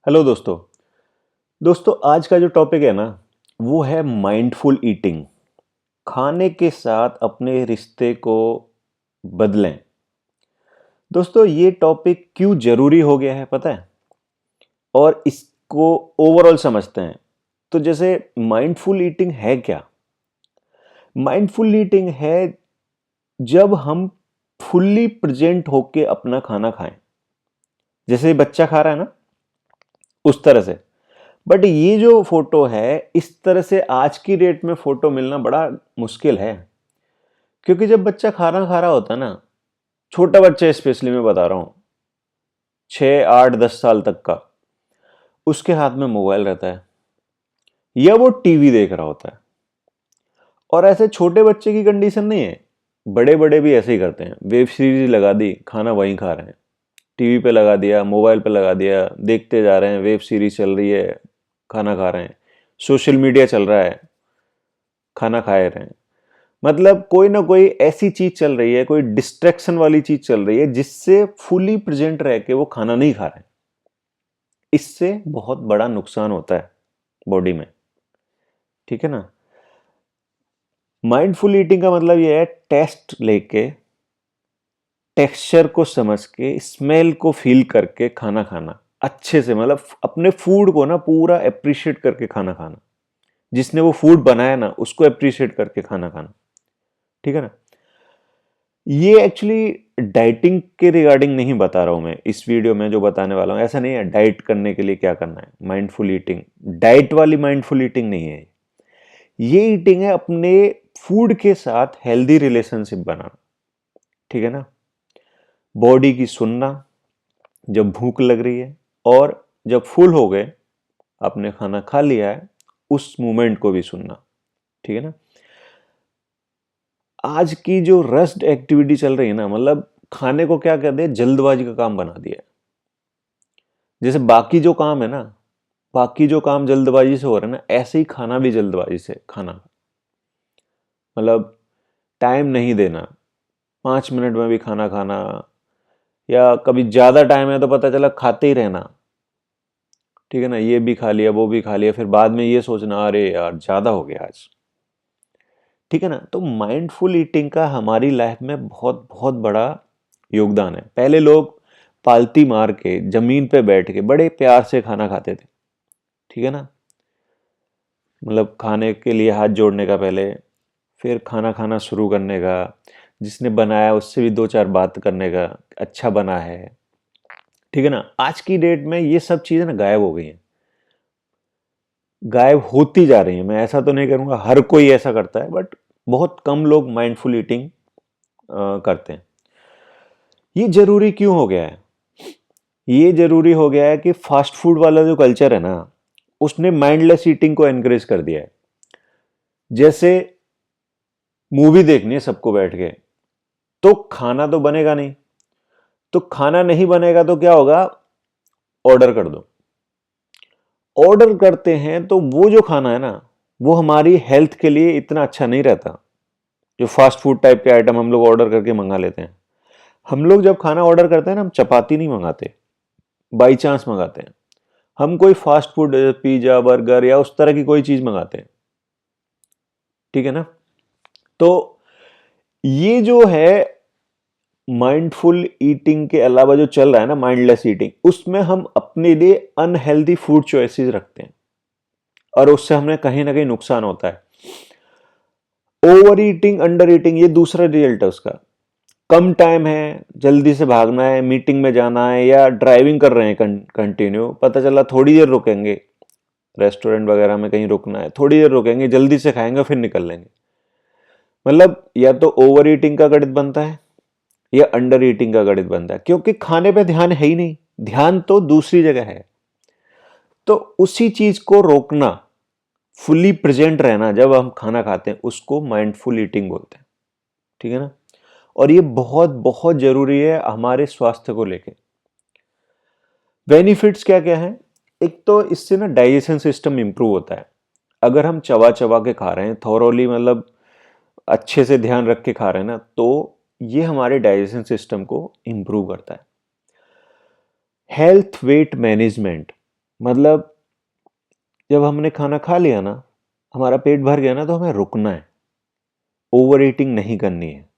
Hello दोस्तों। आज का जो टॉपिक है ना, वो है माइंडफुल ईटिंग। खाने के साथ अपने रिश्ते को बदलें। दोस्तों, ये टॉपिक क्यों जरूरी हो गया है पता है? और इसको ओवरऑल समझते हैं। तो जैसे माइंडफुल ईटिंग है क्या? माइंडफुल ईटिंग है जब हम फुल्ली प्रेजेंट होके अपना खाना खाएं। जैसे बच्चा खा रहा है ना, उस तरह से। बट ये जो फोटो है, इस तरह से आज की डेट में फोटो मिलना बड़ा मुश्किल है। क्योंकि जब बच्चा खाना खा रहा होता है ना, छोटा बच्चा स्पेशली मैं बता रहा हूं, 6 8 10 साल तक का, उसके हाथ में मोबाइल रहता है या वो टीवी देख रहा होता है। और ऐसे छोटे बच्चे की कंडीशन नहीं है, बड़े बड़े भी ऐसे ही करते हैं। वेब सीरीज लगा दी, खाना वहीं खा रहे हैं। टीवी पे लगा दिया, मोबाइल पे लगा दिया, देखते जा रहे हैं, वेब सीरीज चल रही है, खाना खा रहे हैं। सोशल मीडिया चल रहा है, खाना खा रहे हैं। मतलब कोई ना कोई ऐसी चीज चल रही है, कोई डिस्ट्रैक्शन वाली चीज चल रही है जिससे फुली प्रेजेंट रह के वो खाना नहीं खा रहे। इससे बहुत बड़ा नुकसान होता है बॉडी में। ठीक है ना? माइंडफुल ईटिंग का मतलब यह है, टेस्ट लेके, टेक्सचर को समझ के, स्मेल को फील करके खाना खाना अच्छे से। मतलब अपने फूड को ना पूरा अप्रिशिएट करके खाना खाना। जिसने वो फूड बनाया ना, उसको अप्रिशिएट करके खाना खाना। ठीक है ना? ये एक्चुअली डाइटिंग के रिगार्डिंग नहीं बता रहा हूं मैं इस वीडियो में। जो बताने वाला हूं ऐसा नहीं है डाइट करने के लिए क्या करना है। माइंडफुल ईटिंग डाइट वाली माइंडफुल ईटिंग नहीं है। ये ईटिंग है अपने फूड के साथ हेल्दी रिलेशनशिप बनाना। ठीक है ना? बॉडी की सुनना, जब भूख लग रही है और जब फुल हो गए, आपने खाना खा लिया है, उस मोमेंट को भी सुनना। ठीक है ना? आज की जो रस्ट एक्टिविटी चल रही है ना, मतलब खाने को क्या कहते हैं, जल्दबाजी का काम बना दिया है। जैसे बाकी जो काम है ना, बाकी जो काम जल्दबाजी से हो रहा है ना, ऐसे ही खाना भी जल्दबाजी से खाना। मतलब टाइम नहीं देना, 5 मिनट में भी खाना खाना, या कभी ज्यादा टाइम है तो पता चला खाते ही रहना। ठीक है ना? ये भी खा लिया, वो भी खा लिया, फिर बाद में ये सोचना अरे यार ज्यादा हो गया आज। ठीक है ना? तो माइंडफुल ईटिंग का हमारी लाइफ में बहुत बहुत बड़ा योगदान है। पहले लोग पालती मार के जमीन पे बैठ के बड़े प्यार से खाना खाते थे। ठीक है ना? मतलब खाने के लिए हाथ जोड़ने का पहले, फिर खाना खाना शुरू करने का, जिसने बनाया उससे भी दो चार बात करने का, अच्छा बना है। ठीक है ना? आज की डेट में ये सब चीजें ना गायब हो गई हैं, गायब होती जा रही हैं। मैं ऐसा तो नहीं करूंगा हर कोई ऐसा करता है, बट बहुत कम लोग माइंडफुल ईटिंग करते हैं। ये जरूरी क्यों हो गया है? ये जरूरी हो गया है कि फास्ट फूड वाला जो कल्चर है ना, उसने माइंडलेस ईटिंग को एनकरेज कर दिया है। जैसे मूवी देखनी है सबको बैठ के, तो खाना तो बनेगा नहीं। तो खाना नहीं बनेगा तो क्या होगा? ऑर्डर कर दो। ऑर्डर करते हैं तो वो जो खाना है ना, वो हमारी हेल्थ के लिए इतना अच्छा नहीं रहता। जो फास्ट फूड टाइप के आइटम हम लोग ऑर्डर करके मंगा लेते हैं। हम लोग जब खाना ऑर्डर करते हैं ना, हम चपाती नहीं मंगाते, बाई चांस मंगाते हैं। हम कोई फास्ट फूड, पिज्जा बर्गर या उस तरह की कोई चीज मंगाते हैं। ठीक है ना? तो ये जो है माइंडफुल ईटिंग के अलावा जो चल रहा है ना, माइंडलेस ईटिंग, उसमें हम अपने लिए अनहेल्दी फूड चॉइसेस रखते हैं और उससे हमें कहीं ना कहीं नुकसान होता है। ओवर ईटिंग, अंडर ईटिंग, ये दूसरा रिजल्ट है उसका। कम टाइम है, जल्दी से भागना है, मीटिंग में जाना है, या ड्राइविंग कर रहे हैं कंटिन्यू, पता चला थोड़ी देर रुकेंगे, रेस्टोरेंट वगैरह में कहीं रुकना है, थोड़ी देर रुकेंगे, जल्दी से खाएंगे, फिर निकल लेंगे। मतलब या तो ओवर ईटिंग का गणित बनता है या अंडर ईटिंग का गणित बनता है, क्योंकि खाने पे ध्यान है ही नहीं, ध्यान तो दूसरी जगह है। तो उसी चीज को रोकना, फुली प्रेजेंट रहना जब हम खाना खाते हैं, उसको माइंडफुल ईटिंग बोलते हैं। ठीक है ना? और ये बहुत बहुत जरूरी है हमारे स्वास्थ्य को लेके। बेनिफिट्स क्या क्या है? एक तो इससे ना डाइजेशन सिस्टम इंप्रूव होता है। अगर हम चबा चबा के खा रहे हैं थोरोली, मतलब अच्छे से ध्यान रख के खा रहे हैं ना, तो ये हमारे डाइजेशन सिस्टम को इंप्रूव करता है। हेल्थ वेट मैनेजमेंट, मतलब जब हमने खाना खा लिया ना, हमारा पेट भर गया ना, तो हमें रुकना है, ओवर ईटिंग नहीं करनी है।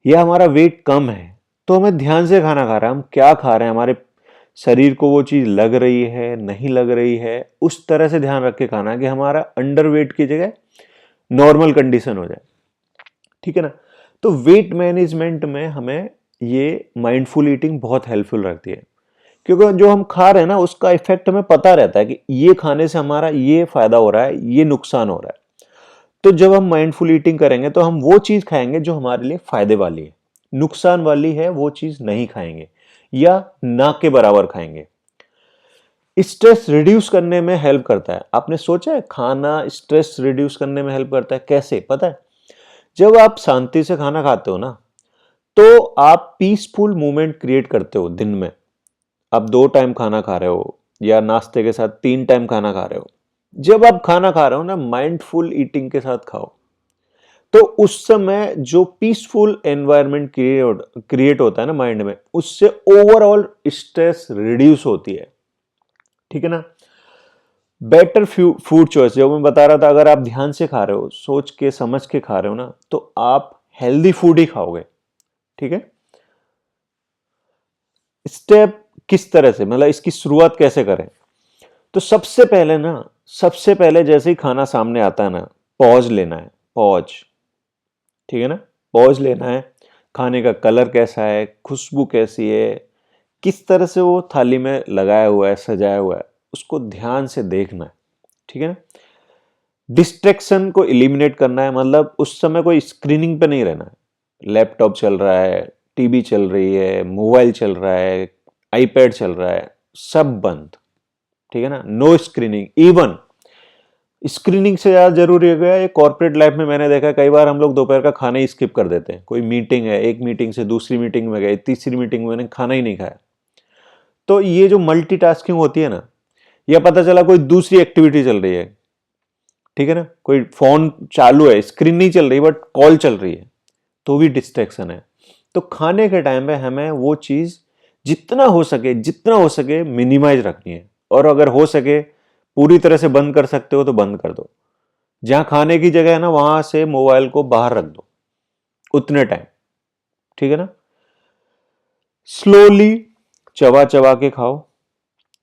या हमारा वेट कम है तो हमें ध्यान से खाना खा रहे हैं, हम क्या खा रहे हैं, हमारे शरीर को वो चीज लग रही है नहीं लग रही है, उस तरह से ध्यान रख के खाना है कि हमारा अंडर वेट की जगह नॉर्मल कंडीशन हो जाए। ठीक है ना। तो वेट मैनेजमेंट में हमें ये माइंडफुल ईटिंग बहुत हेल्पफुल रखती है, क्योंकि जो हम खा रहे हैं ना उसका इफेक्ट हमें पता रहता है कि ये खाने से हमारा ये फायदा हो रहा है, ये नुकसान हो रहा है। तो जब हम माइंडफुल ईटिंग करेंगे तो हम वो चीज खाएंगे जो हमारे लिए फायदे वाली है, नुकसान वाली है वो चीज नहीं खाएंगे या ना के बराबर खाएंगे। स्ट्रेस रिड्यूस करने में हेल्प करता है। आपने सोचा है खाना स्ट्रेस रिड्यूस करने में हेल्प करता है? कैसे पता है? जब आप शांति से खाना खाते हो ना, तो आप पीसफुल मूवमेंट क्रिएट करते हो दिन में। आप 2 टाइम खाना खा रहे हो या नाश्ते के साथ 3 टाइम खाना खा रहे हो। जब आप खाना खा रहे हो ना, माइंडफुल ईटिंग के साथ खाओ, तो उस समय जो पीसफुल एनवायरनमेंट क्रिएट होता है ना माइंड में, उससे ओवरऑल स्ट्रेस रिड्यूस होती है। ठीक है ना। बेटर फूड चॉइस जो मैं बता रहा था, अगर आप ध्यान से खा रहे हो, सोच के समझ के खा रहे हो ना, तो आप हेल्दी फूड ही खाओगे। ठीक है। स्टेप किस तरह से, मतलब इसकी शुरुआत कैसे करें? तो सबसे पहले ना, सबसे पहले जैसे ही खाना सामने आता है ना, पॉज लेना है। पॉज। ठीक है ना। पॉज लेना है। खाने का कलर कैसा है, खुशबू कैसी है, किस तरह से वो थाली में लगाया हुआ है, सजाया हुआ है, उसको ध्यान से देखना है। ठीक है ना। डिस्ट्रैक्शन को एलिमिनेट करना है, मतलब उस समय कोई स्क्रीनिंग पे नहीं रहना है। लैपटॉप चल रहा है, टीवी चल रही है, मोबाइल चल रहा है, आईपैड चल रहा है, सब बंद। ठीक है ना। No screening. इवन स्क्रीनिंग से ज्यादा जरूरी हो गया ये कॉर्पोरेट लाइफ में। मैंने देखा कई बार हम लोग दोपहर का खाना ही स्किप कर देते हैं। कोई मीटिंग है, एक मीटिंग से दूसरी मीटिंग में गए, तीसरी मीटिंग में मैंने खाना ही नहीं खाया। तो ये जो मल्टीटास्किंग होती है ना, या पता चला कोई दूसरी एक्टिविटी चल रही है, ठीक है ना, कोई फोन चालू है, स्क्रीन नहीं चल रही बट कॉल चल रही है, तो भी डिस्ट्रैक्शन है। तो खाने के टाइम पे हमें वो चीज जितना हो सके मिनिमाइज रखनी है। और अगर हो सके पूरी तरह से बंद कर सकते हो तो बंद कर दो। जहां खाने की जगह है ना, वहां से मोबाइल को बाहर रख दो उतने टाइम। ठीक है ना। स्लोली चबा चबा के खाओ।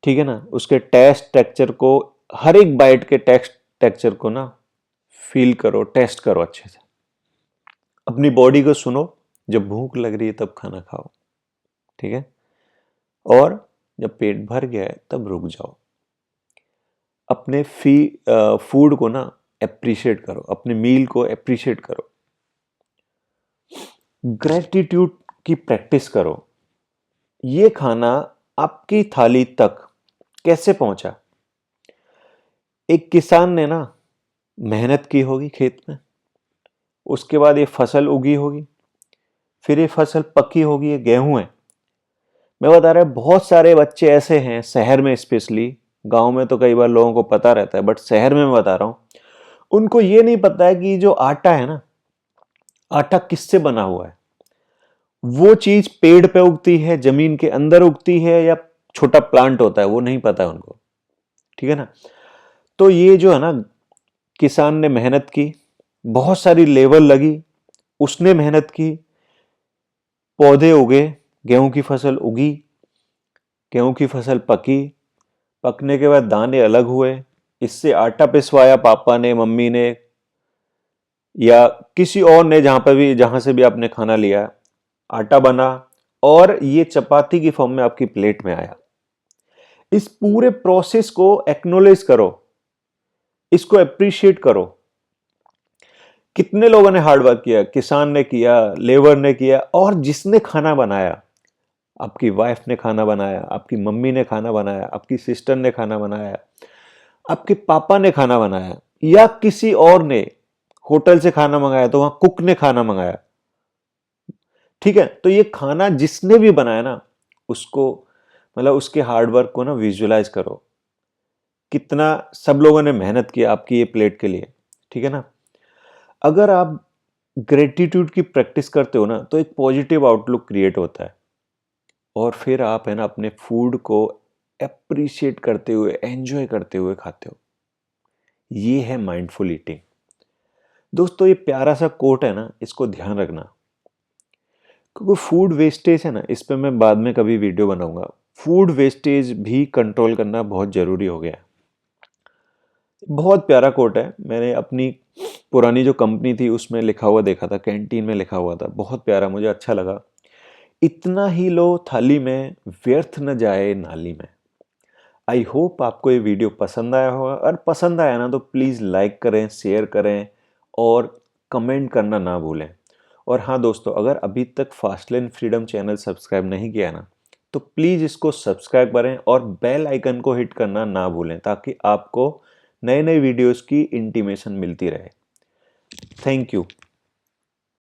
ठीक है ना। उसके टेस्ट टेक्सचर को, हर एक बाइट के टेक्स्ट टेक्सचर को ना फील करो, टेस्ट करो अच्छे से। अपनी बॉडी को सुनो, जब भूख लग रही है तब खाना खाओ। ठीक है। और जब पेट भर गया है तब रुक जाओ। अपने फूड को ना अप्रिशिएट करो, अपने मील को अप्रिशिएट करो। ग्रेटिट्यूड की प्रैक्टिस करो। ये खाना आपकी थाली तक कैसे पहुंचा? एक किसान ने ना मेहनत की होगी खेत में, उसके बाद ये फसल उगी होगी, फिर ये फसल पकी होगी, ये गेहूं है। मैं बता रहा बहुत सारे बच्चे ऐसे हैं शहर में, स्पेशली गांव में तो कई बार लोगों को पता रहता है, बट शहर में मैं बता रहा हूं, उनको ये नहीं पता है कि जो आटा है ना, आटा किससे बना हुआ है। वो चीज पेड़ पे उगती है, जमीन के अंदर उगती है, या छोटा प्लांट होता है, वो नहीं पता है उनको। ठीक है ना। तो ये जो है ना, किसान ने मेहनत की, बहुत सारी लेबर लगी, उसने मेहनत की, पौधे उगे, गेहूं की फसल उगी, गेहूं की फसल पकी, पकने के बाद दाने अलग हुए, इससे आटा पिसवाया पापा ने, मम्मी ने, या किसी और ने, जहां से भी आपने खाना लिया, आटा बना, और ये चपाती की फॉर्म में आपकी प्लेट में आया। इस पूरे प्रोसेस को एक्नोलेज करो, इसको अप्रिशिएट करो। कितने लोगों ने हार्ड वर्क किया, किसान ने किया, लेबर ने किया, और जिसने खाना बनाया, आपकी वाइफ ने खाना बनाया, आपकी मम्मी ने खाना बनाया, आपकी सिस्टर ने खाना बनाया, आपके पापा ने खाना बनाया, या किसी और ने होटल से खाना मंगाया तो वहां कुक ने खाना मंगाया। ठीक है। तो ये खाना जिसने भी बनाया ना, उसको, मतलब उसके हार्ड वर्क को ना विजुअलाइज करो, कितना सब लोगों ने मेहनत की आपकी ये प्लेट के लिए। ठीक है ना। अगर आप ग्रेटिट्यूड की प्रैक्टिस करते हो ना, तो एक पॉजिटिव आउटलुक क्रिएट होता है, और फिर आप है ना अपने फूड को एप्रिशिएट करते हुए, एंजॉय करते हुए खाते हो। ये है माइंडफुल ईटिंग। दोस्तों ये प्यारा सा कोट है ना, इसको ध्यान रखना, क्योंकि फूड वेस्टेज है ना, इस पे मैं बाद में कभी वीडियो बनाऊंगा। फूड वेस्टेज भी कंट्रोल करना बहुत ज़रूरी हो गया है। बहुत प्यारा कोट है, मैंने अपनी पुरानी जो कंपनी थी उसमें लिखा हुआ देखा था, कैंटीन में लिखा हुआ था, बहुत प्यारा, मुझे अच्छा लगा। इतना ही लो थाली में, व्यर्थ न जाए नाली में। आई होप आपको ये वीडियो पसंद आया होगा, और पसंद आया ना तो प्लीज़ लाइक करें, शेयर करें और कमेंट करना ना भूलें। और हाँ दोस्तों, अगर अभी तक फास्टलेन फ्रीडम चैनल सब्सक्राइब नहीं किया ना, तो प्लीज़ इसको सब्सक्राइब करें और बेल आइकन को हिट करना ना भूलें, ताकि आपको नए नए वीडियोस की इंटीमेशन मिलती रहे। Thank you.